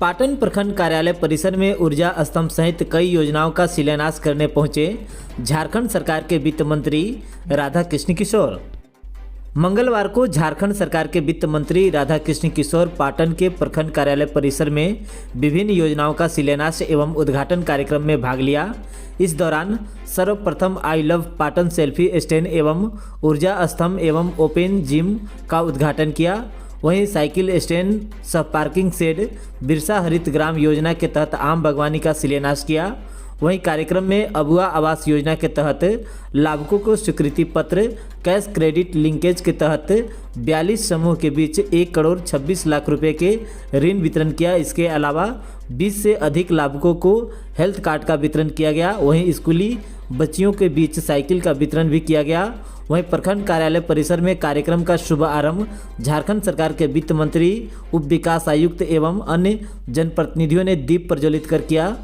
पाटन प्रखंड कार्यालय परिसर में ऊर्जा स्तंभ सहित कई योजनाओं का शिलान्यास करने पहुंचे झारखंड सरकार के वित्त मंत्री राधा कृष्ण किशोर। मंगलवार को झारखंड सरकार के वित्त मंत्री राधा कृष्ण किशोर पाटन के प्रखंड कार्यालय परिसर में विभिन्न योजनाओं का शिलान्यास एवं उद्घाटन कार्यक्रम में भाग लिया। इस दौरान सर्वप्रथम I love Patan selfie stand एवं ऊर्जा स्तंभ एवं ओपन जिम का उद्घाटन किया। वहीं साइकिल स्टैंड, सह पार्किंग शेड, बिरसा हरित ग्राम योजना के तहत आम बागवानी का शिलान्यास किया। वहीं कार्यक्रम में अबुआ आवास योजना के तहत लाभुकों को स्वीकृति पत्र, कैश क्रेडिट लिंकेज के तहत 42 समूह के बीच 1 करोड़ 26 लाख रुपए के ऋण वितरण किया। इसके अलावा 20 से अधिक लाभुकों को हेल्थ कार्ड का वितरण किया गया। वहीं स्कूली बच्चियों के बीच साइकिल का वितरण भी किया गया। वहीं प्रखंड कार्यालय परिसर में कार्यक्रम का शुभारंभ झारखंड सरकार के वित्त मंत्री, उप विकास आयुक्त एवं अन्य जनप्रतिनिधियों ने दीप प्रज्वलित कर किया।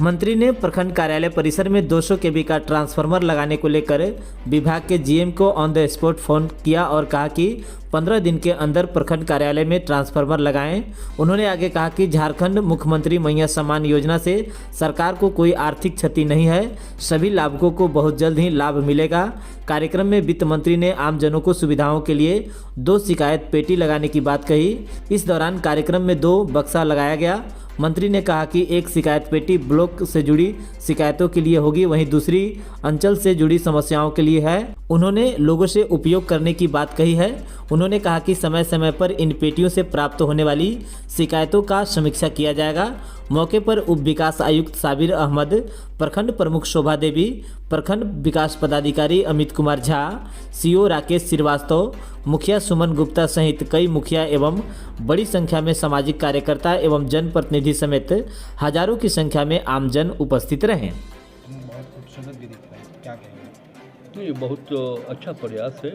मंत्री ने प्रखंड कार्यालय परिसर में 200 केवी का ट्रांसफार्मर लगाने को लेकर विभाग के जीएम को ऑन द स्पॉट फोन किया और कहा कि 15 दिन के अंदर प्रखंड कार्यालय में ट्रांसफार्मर लगाएं। उन्होंने आगे कहा कि झारखंड मुख्यमंत्री मैया सम्मान योजना से सरकार को कोई आर्थिक क्षति नहीं है, सभी लाभुकों को बहुत जल्द ही लाभ मिलेगा। कार्यक्रम में वित्त मंत्री ने आमजनों को सुविधाओं के लिए 2 शिकायत पेटी लगाने की बात कही। इस दौरान कार्यक्रम में 2 बक्सा लगाया गया। मंत्री ने कहा कि एक शिकायत पेटी ब्लॉक से जुड़ी शिकायतों के लिए होगी, वहीं दूसरी अंचल से जुड़ी समस्याओं के लिए है। उन्होंने लोगों से उपयोग करने की बात कही है। उन्होंने कहा कि समय समय पर इन पेटियों से प्राप्त होने वाली शिकायतों का समीक्षा किया जाएगा। मौके पर उप विकास आयुक्त साबिर अहमद, प्रखंड प्रमुख शोभा देवी, प्रखंड विकास पदाधिकारी अमित कुमार झा, सीओ राकेश श्रीवास्तव, मुखिया सुमन गुप्ता सहित कई मुखिया एवं बड़ी संख्या में सामाजिक कार्यकर्ता एवं जनप्रतिनिधि समेत हजारों की संख्या में आमजन उपस्थित रहे। बहुत खूबसूरत भी दिख रहा है, क्या कहेंगे? ये बहुत अच्छा प्रयास है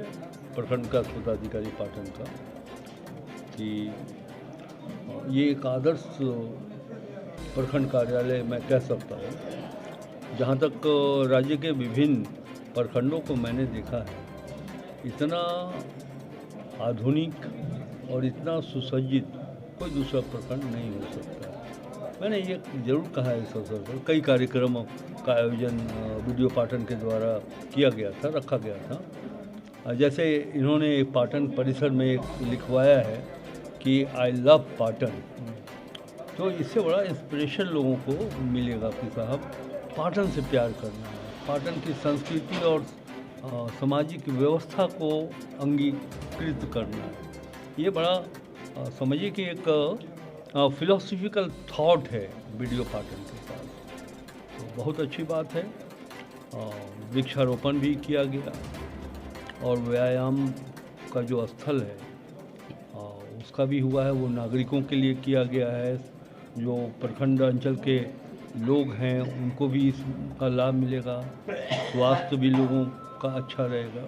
प्रखंड का पदाधिकारी पाटन का कि ये एक आदर्श प्रखंड कार्यालय मैं कह सकता हूँ। जहाँ तक राज्य के विभिन्न प्रखंडों को मैंने देखा है, इतना आधुनिक और इतना सुसज्जित कोई दूसरा प्रखंड नहीं हो सकता। मैंने ये जरूर कहा है इस अवसर पर, कई कार्यक्रमों का आयोजन वीडियो पाटन के द्वारा किया गया था, रखा गया था। जैसे इन्होंने पाटन परिसर में एक लिखवाया है कि आई लव पाटन, तो इससे बड़ा इंस्पिरेशन लोगों को मिलेगा कि साहब पाटन से प्यार करना है, पाटन की संस्कृति और सामाजिक व्यवस्था को अंगीकृत करना है। ये बड़ा समझिए कि एक फिलोसफिकल थॉट है वीडियो पाटन के साथ, तो बहुत अच्छी बात है। वृक्षारोपण भी किया गया और व्यायाम का जो स्थल है उसका भी हुआ है, वो नागरिकों के लिए किया गया है। जो प्रखंड अंचल के लोग हैं उनको भी इसका लाभ मिलेगा, स्वास्थ्य भी लोगों का अच्छा रहेगा।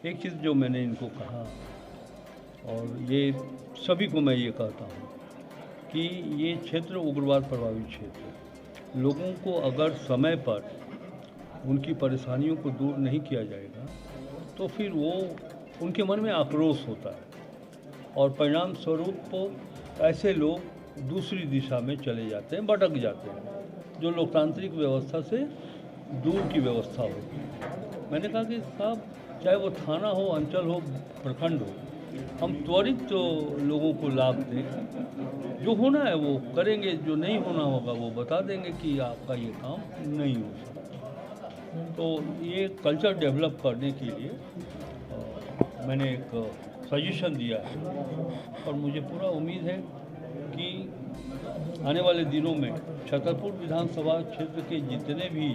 एक चीज़ जो मैंने इनको कहा और ये सभी को मैं ये कहता हूँ कि ये क्षेत्र उग्रवाद प्रभावित क्षेत्र है। लोगों को अगर समय पर उनकी परेशानियों को दूर नहीं किया जाएगा तो फिर वो उनके मन में आक्रोश होता है और परिणाम स्वरूप ऐसे लोग दूसरी दिशा में चले जाते हैं, भटक जाते हैं, जो लोकतांत्रिक व्यवस्था से दूर की व्यवस्था होती है। मैंने कहा कि साहब चाहे वो थाना हो, अंचल हो, प्रखंड हो, हम त्वरित तो लोगों को लाभ दें। जो होना है वो करेंगे, जो नहीं होना होगा वो बता देंगे कि आपका ये काम नहीं हो सकता। तो ये कल्चर डेवलप करने के लिए मैंने एक सजेशन दिया है और मुझे पूरा उम्मीद है कि आने वाले दिनों में छतरपुर विधानसभा क्षेत्र के जितने भी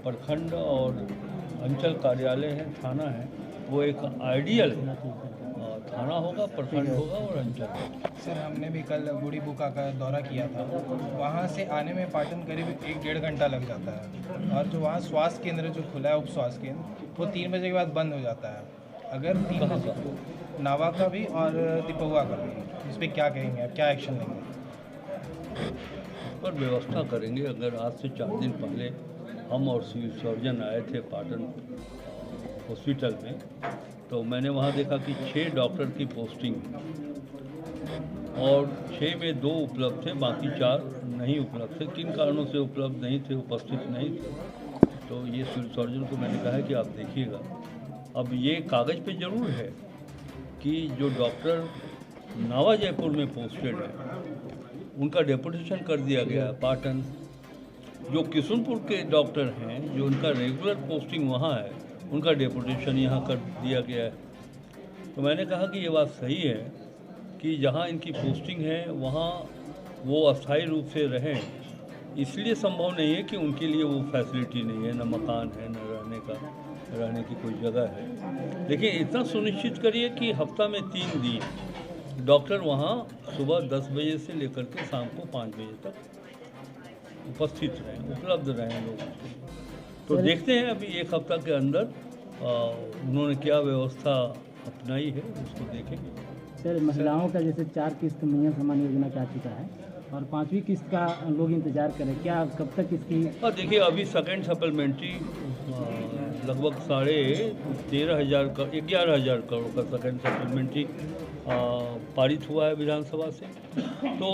प्रखंड और अंचल कार्यालय हैं, थाना है, वो एक आइडियल थाना होगा, प्रखंड होगा और अंचल। सर, हमने भी कल बूढ़ी बुका का दौरा किया था। वहाँ से आने में पाटन करीब 1-1.5 घंटा लग जाता है और जो वहाँ स्वास्थ्य केंद्र जो खुला है, उप स्वास्थ्य केंद्र, वो 3 बजे के बाद बंद हो जाता है। अगर 3 बजे नावा का भी और दीपहुआ का भी, इस पर क्या कहेंगे आप, क्या एक्शन लेंगे? पर व्यवस्था करेंगे। अगर आज से 4 दिन पहले हम और सिविल सर्जन आए थे पाटन हॉस्पिटल में, तो मैंने वहाँ देखा कि 6 डॉक्टर की पोस्टिंग और 6 में 2 उपलब्ध थे, बाकी 4 नहीं उपलब्ध थे। किन कारणों से उपलब्ध नहीं थे, उपस्थित नहीं थे, तो ये सिविल सर्जन को मैंने कहा है कि आप देखिएगा। अब ये कागज़ पे ज़रूर है कि जो डॉक्टर नावा जयपुर में पोस्टेड है उनका डेपुटेशन कर दिया गया है पाटन। जो किशनपुर के डॉक्टर हैं जो उनका रेगुलर पोस्टिंग वहाँ है उनका डेपुटेशन यहाँ कर दिया गया है। तो मैंने कहा कि ये बात सही है कि जहाँ इनकी पोस्टिंग है वहाँ वो अस्थायी रूप से रहें, इसलिए संभव नहीं है कि उनके लिए वो फैसिलिटी नहीं है, न मकान है न रहने की कोई जगह है। लेकिन इतना सुनिश्चित करिए कि हफ्ता में 3 दिन डॉक्टर वहाँ सुबह 10 बजे से लेकर के शाम को 5 बजे तक उपस्थित रहें, उपलब्ध रहें लोगों को। तो देखते हैं अभी 1 हफ्ता के अंदर उन्होंने क्या व्यवस्था अपनाई है, उसको देखेंगे। सर, महिलाओं का जैसे 4 किस्त महिला सम्मान योजना का आ चुका है और 5वीं किस्त का लोग इंतजार करें, क्या कब तक इसकी? और देखिए अभी सेकेंड सप्लीमेंट्री लगभग 11,500 करोड़ का सेकेंड सप्लीमेंट्री पारित हुआ है विधानसभा से। तो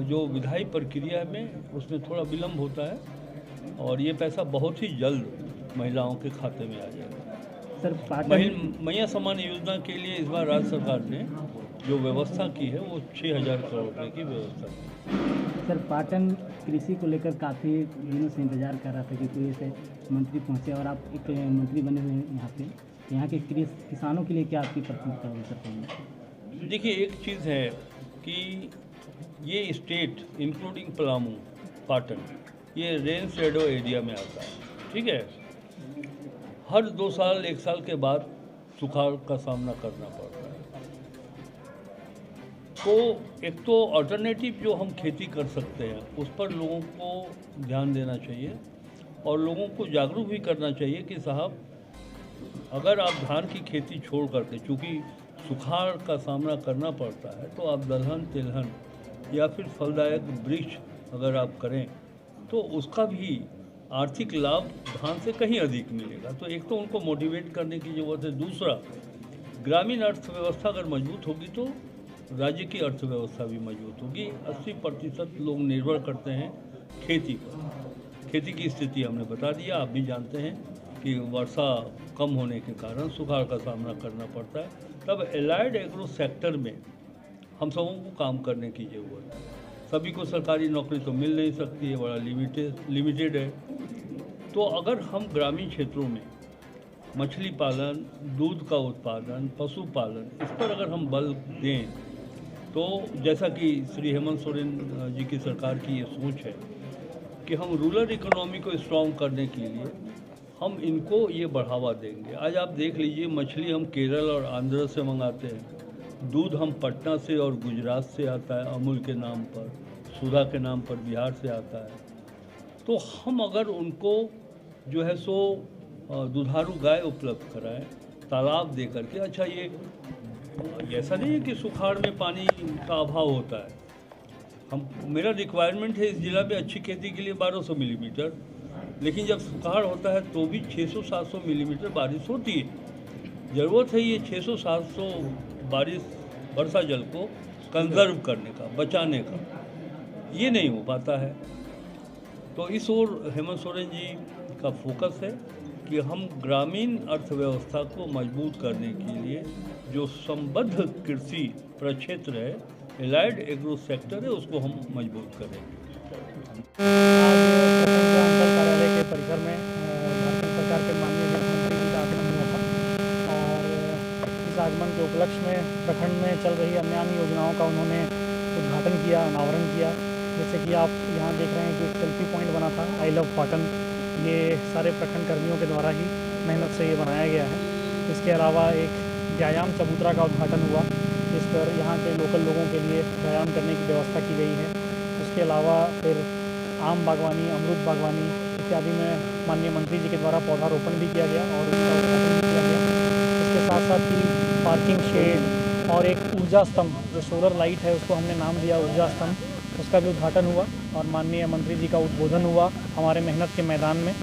जो विधायी प्रक्रिया में उसमें थोड़ा विलम्ब होता है और ये पैसा बहुत ही जल्द महिलाओं के खाते में आ जाएगा। सर, महिला सम्मान योजना के लिए इस बार राज्य सरकार ने जो व्यवस्था की है वो 6,000 करोड़ रुपये की व्यवस्था की। सर, पाटन कृषि को लेकर काफ़ी दिनों से इंतजार कर रहा था कि कोई ऐसे मंत्री पहुंचे और आप एक मंत्री बने हुए हैं यहाँ पे। यहाँ के किसानों के लिए क्या आपकी प्राथमिकता होगी सर? देखिए एक चीज़ है कि ये स्टेट इंक्लूडिंग पलामू, पाटन, ये रेन शेडो एरिया में आता है, ठीक है। हर 2 साल 1 साल के बाद सुखाड़ का सामना करना पड़ता है। तो एक तो अल्टरनेटिव जो हम खेती कर सकते हैं उस पर लोगों को ध्यान देना चाहिए और लोगों को जागरूक भी करना चाहिए कि साहब अगर आप धान की खेती छोड़ करके, चूँकि सुखाड़ का सामना करना पड़ता है, तो आप दलहन तिलहन या फिर फलदायक वृक्ष अगर आप करें तो उसका भी आर्थिक लाभ धान से कहीं अधिक मिलेगा। तो एक तो उनको मोटिवेट करने की ज़रूरत है। दूसरा, ग्रामीण अर्थव्यवस्था अगर मजबूत होगी तो राज्य की अर्थव्यवस्था भी मजबूत होगी। 80% लोग निर्भर करते हैं खेती पर। खेती की स्थिति हमने बता दिया, आप भी जानते हैं कि वर्षा कम होने के कारण सुखाड़ का सामना करना पड़ता है। तब एलाइड एग्रो सेक्टर में हम सबों को काम करने की ज़रूरत है। सभी को सरकारी नौकरी तो मिल नहीं सकती है, बड़ा लिमिटेड है। तो अगर हम ग्रामीण क्षेत्रों में मछली पालन, दूध का उत्पादन, पशुपालन, इस पर अगर हम बल दें तो जैसा कि श्री हेमंत सोरेन जी की सरकार की ये सोच है कि हम रूरल इकोनॉमी को स्ट्रॉन्ग करने के लिए हम इनको ये बढ़ावा देंगे। आज आप देख लीजिए, मछली हम केरल और आंध्र से मंगाते हैं, दूध हम पटना से और गुजरात से आता है अमूल के नाम पर, सुधा के नाम पर बिहार से आता है। तो हम अगर उनको जो है सो दुधारू गाय उपलब्ध कराएं, तालाब दे करके। अच्छा, ये ऐसा नहीं है कि सुखाड़ में पानी का अभाव होता है। मेरा रिक्वायरमेंट है इस जिला में अच्छी खेती के लिए 1200 मिलीमीटर, लेकिन जब सुखाड़ होता है तो भी 600-700 मिलीमीटर बारिश होती है। ज़रूरत है ये 600-700 वर्षा जल को कंजर्व करने का, बचाने का, ये नहीं हो पाता है। तो इस ओर हेमंत सोरेन जी का फोकस है कि हम ग्रामीण अर्थव्यवस्था को मजबूत करने के लिए जो संबद्ध कृषि प्रक्षेत्र है, एलाइड एग्रो सेक्टर है, उसको हम मजबूत करेंगे। आज कार्यालय के परिसर में झारखंड सरकार के माननीय मुख्यमंत्री जी का आगमन हुआ था और इस आगमन के उपलक्ष्य में प्रखंड में चल रही अन्य योजनाओं का उन्होंने उद्घाटन किया, अनावरण किया। जैसे कि आप यहाँ देख रहे हैं कि एक सेल्फी पॉइंट बना था, आई लव पाटन, ये सारे प्रखंड कर्मियों के द्वारा ही मेहनत से ये बनाया गया है। इसके अलावा एक व्यायाम चबूतरा का उद्घाटन हुआ, जिस पर यहाँ के लोकल लोगों के लिए व्यायाम करने की व्यवस्था की गई है। उसके अलावा फिर आम बागवानी, अमरूद बागवानी इत्यादि में माननीय मंत्री जी के द्वारा पौधारोपण भी किया गया और उसका उद्घाटन भी किया गया। इसके साथ साथ ही पार्किंग शेड और एक ऊर्जा स्तंभ, जो सोलर लाइट है उसको हमने नाम दिया ऊर्जा स्तंभ, उसका भी उद्घाटन हुआ और माननीय मंत्री जी का उद्बोधन हुआ हमारे मेहनत के मैदान में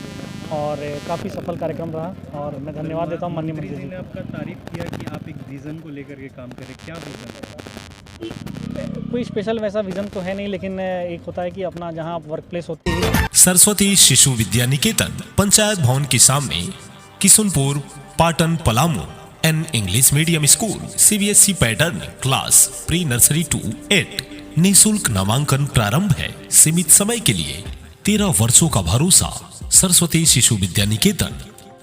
और काफ़ी सफल कार्यक्रम रहा और मैं धन्यवाद देता हूँ माननीय मंत्री जी ने आपका तारीफ किया कि आप एक विज़न को लेकर के काम करें, क्या विज़न है? कोई स्पेशल वैसा विज़न तो है नहीं, लेकिन एक होता है कि अपना जहाँ वर्क प्लेस होती है। सरस्वती शिशु विद्या निकेतन पंचायत भवन के सामने Kishunpur Patan Palamu an English medium school CBSE pattern class pre nursery to 8 निःशुल्क नामांकन प्रारंभ है। सीमित समय के लिए 13 वर्षों का भरोसा सरस्वती शिशु विद्या निकेतन,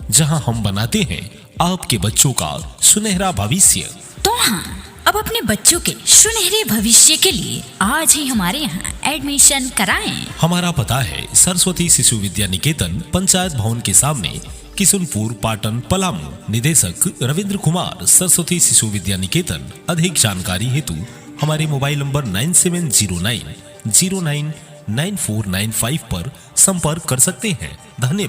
जहां हम बनाते हैं आपके बच्चों का सुनहरा भविष्य। तो हाँ, अब अपने बच्चों के सुनहरे भविष्य के लिए आज ही हमारे यहाँ एडमिशन कराएं। हमारा पता है सरस्वती शिशु विद्या निकेतन पंचायत भवन के सामने किशुनपुर पाटन पलामू। निदेशक रविंद्र कुमार, सरस्वती शिशु विद्या निकेतन। अधिक जानकारी हेतु हमारे मोबाइल नंबर 9709099495 पर संपर्क कर सकते हैं। धन्यवाद।